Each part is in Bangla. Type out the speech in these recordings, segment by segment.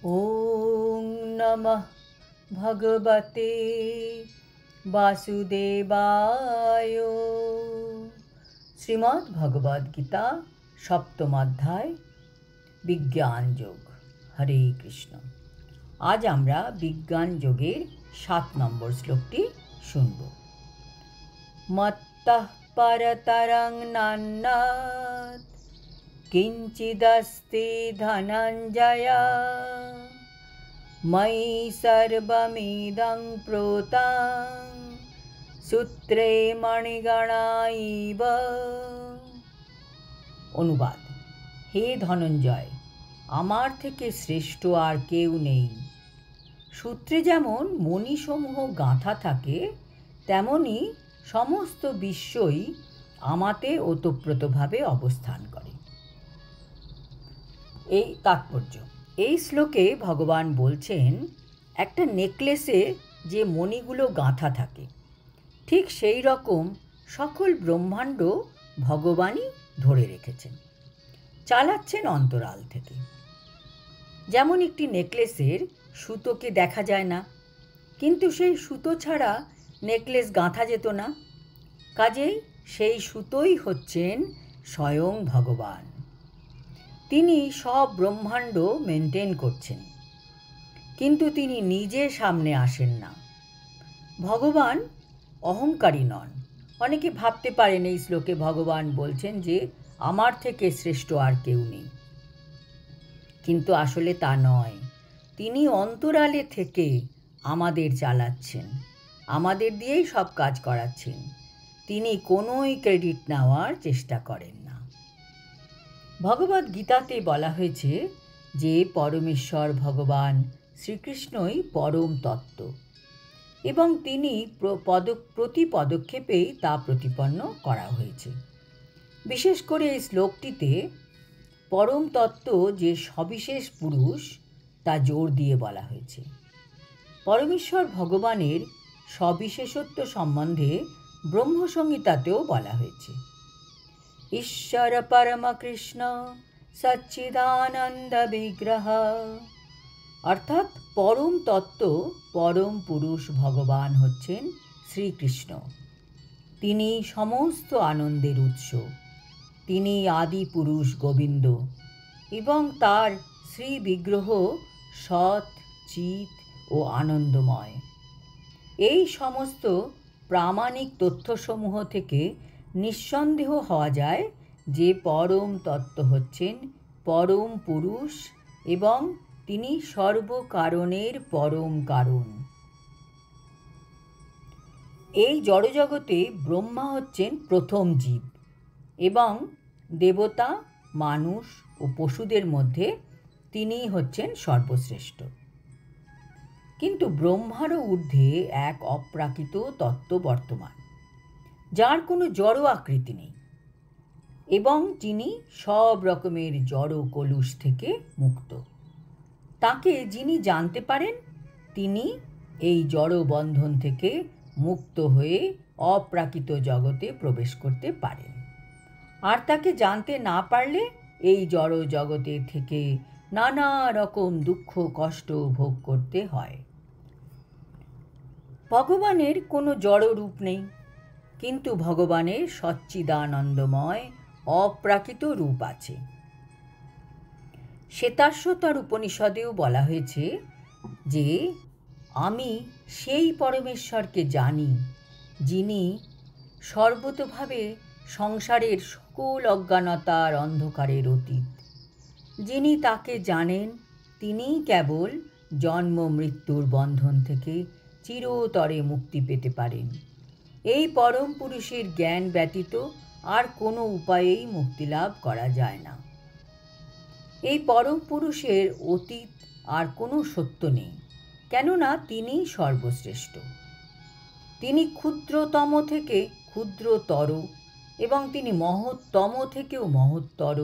ॐ नमः भगवते वासुदेवाय। শ্রীমদ্ ভগবদ গীতা সপ্তম অধ্যায় বিজ্ঞান যোগ। হরে কৃষ্ণ। আজ আমরা বিজ্ঞান যোগের 7 নম্বর শ্লোকটি শুনব। মত্তঃ পরতরং নান্যাৎ কিঞ্চিদস্তি ধনঞ্জয় ময়ি সর্বমিদং প্রোতং সূত্রে মণিগণা ইব। অনুবাদ: হে ধনঞ্জয়, আমার থেকে শ্রেষ্ঠ আর কেউ নেই। সূত্রে যেমন মণিসমূহ গাঁথা থাকে, তেমনি সমস্ত বিশ্বই আমাতে ওতপ্রোতভাবে অবস্থান করে। এই তাৎপর্য: এই শ্লোকে ভগবান বলছেন, একটা নেকলেসে যে মণিগুলো গাঁথা থাকে, ঠিক সেই রকম সকল ব্রহ্মাণ্ড ভগবানই ধরে রেখেছেন, চালাচ্ছেন অন্তরাল থেকে। যেমন একটি নেকলেসের সুতোকে দেখা যায় না, কিন্তু সেই সুতো ছাড়া নেকলেস গাঁথা যেত না। কাজেই সেই সুতোই হচ্ছেন স্বয়ং ভগবান। তিনি সব ব্রহ্মাণ্ড মেনটেন করছেন, কিন্তু তিনি নিজে সামনে আসেন না। ভগবান অহংকারী নন। অনেকে ভাবতে পারেন এই শ্লোকে ভগবান বলছেন যে আমার থেকে শ্রেষ্ঠ আর কেউ নেই, কিন্তু আসলে তা নয়। তিনি অন্তরালে থেকে আমাদের চালাচ্ছেন, আমাদের দিয়েই সব কাজ করাচ্ছেন। তিনি কোনোই ক্রেডিট নেওয়ার চেষ্টা করেন না। ভগবদ গীতাতে বলা হয়েছে যে পরমেশ্বর ভগবান শ্রীকৃষ্ণই পরম তত্ত্ব, এবং তিনি প্রতি পদক্ষেপেই তা প্রতিপন্ন করা হয়েছে। বিশেষ করে এই শ্লোকটিতে পরম তত্ত্ব যে সবিশেষ পুরুষ তা জোর দিয়ে বলা হয়েছে। পরমেশ্বর ভগবানের সবিশেষত্ব সম্বন্ধে ব্রহ্মসংহিতাতেও বলা হয়েছে। ঈশ্বর পরম কৃষ্ণ সচ্চিদানন্দ বিগ্রহ, অর্থাৎ পরম তত্ত্ব, পরম পুরুষ ভগবান হচ্ছেন শ্রীকৃষ্ণ। তিনি সমস্ত আনন্দের উৎস। তিনি আদি পুরুষ গোবিন্দ, এবং তার শ্রী বিগ্রহ সৎ, চিৎ ও আনন্দময়। এই সমস্ত প্রামাণিক তথ্যসমূহ থেকে নিঃসন্দেহ হওয়া যায় যে পরম তত্ত্ব হচ্ছেন পরম পুরুষ, এবং তিনি সর্বকারণের পরম কারণ। এই জড়জগতে ব্রহ্মা হচ্ছেন প্রথম জীব, এবং দেবতা, মানুষ ও পশুদের মধ্যে তিনিই হচ্ছেন সর্বশ্রেষ্ঠ। কিন্তু ব্রহ্মারও ঊর্ধ্বে এক অপ্রাকৃত তত্ত্ব বর্তমান, যার কোনো জড় আকৃতি নেই, এবং যিনি সব রকমের জড় কলুষ থেকে মুক্ত। তাকে যিনি জানতে পারেন, তিনি এই জড় বন্ধন থেকে মুক্ত হয়ে অপ্রাকৃত জগতে প্রবেশ করতে পারেন। আর তাকে জানতে না পারলে এই জড় জগতে থেকে নানা রকম দুঃখ কষ্ট ভোগ করতে হয়। ভগবানের কোনো জড় রূপ নেই, কিন্তু ভগবানের সচ্চিদানন্দময় অপ্রাকৃত রূপ আছে। শ্বেতাশ্বতর উপনিষদেও বলা হয়েছে যে আমি সেই পরমেশ্বরকে জানি, যিনি সর্বতোভাবে সংসারের সকল অজ্ঞানতার অন্ধকারের অতীত। যিনি তাকে জানেন, তিনিই কেবল জন্ম মৃত্যুর বন্ধন থেকে চিরতরে মুক্তি পেতে পারেন। এই পরম পুরুষের জ্ঞান ব্যতীত আর কোনো উপায়েই মুক্তিলাভ করা যায় না। এই পরম পুরুষের অতীত আর কোনো সত্য নেই, কেননা তিনিই সর্বশ্রেষ্ঠ। তিনি ক্ষুদ্রতম থেকে ক্ষুদ্রতর, এবং তিনি মহত্তম থেকেও মহত্তর।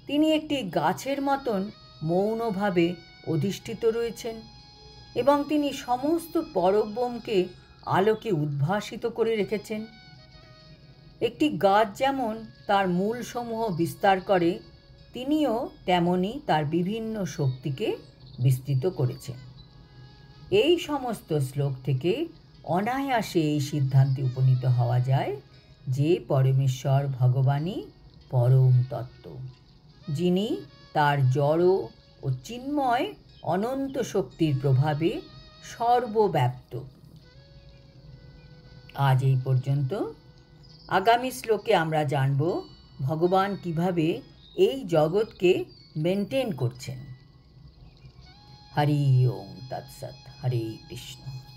তিনি একটি গাছের মতন মৌনভাবে অধিষ্ঠিত রয়েছেন, এবং তিনি সমস্ত পরব্রহ্মকে আলোকে উদ্ভাসিত করে রেখেছেন। একটি গাছ যেমন তার মূলসমূহ বিস্তার করে, তিনিও তেমনি তার বিভিন্ন শক্তিকে বিস্তৃত করেছেন। এই সমস্ত শ্লোক থেকে অনায়াসে এই সিদ্ধান্তে উপনীত হওয়া যায় যে পরমেশ্বর ভগবানই পরম তত্ত্ব, যিনি তার জড় ও চিন্ময় অনন্ত শক্তির প্রভাবে সর্বব্যাপ্ত। আজ এই পর্যন্ত। আগামী শ্লোকে আমরা জানব ভগবান কিভাবে এই জগৎকে মেনটেন করছেন। হরি ওম তৎসৎ। হরে কৃষ্ণ।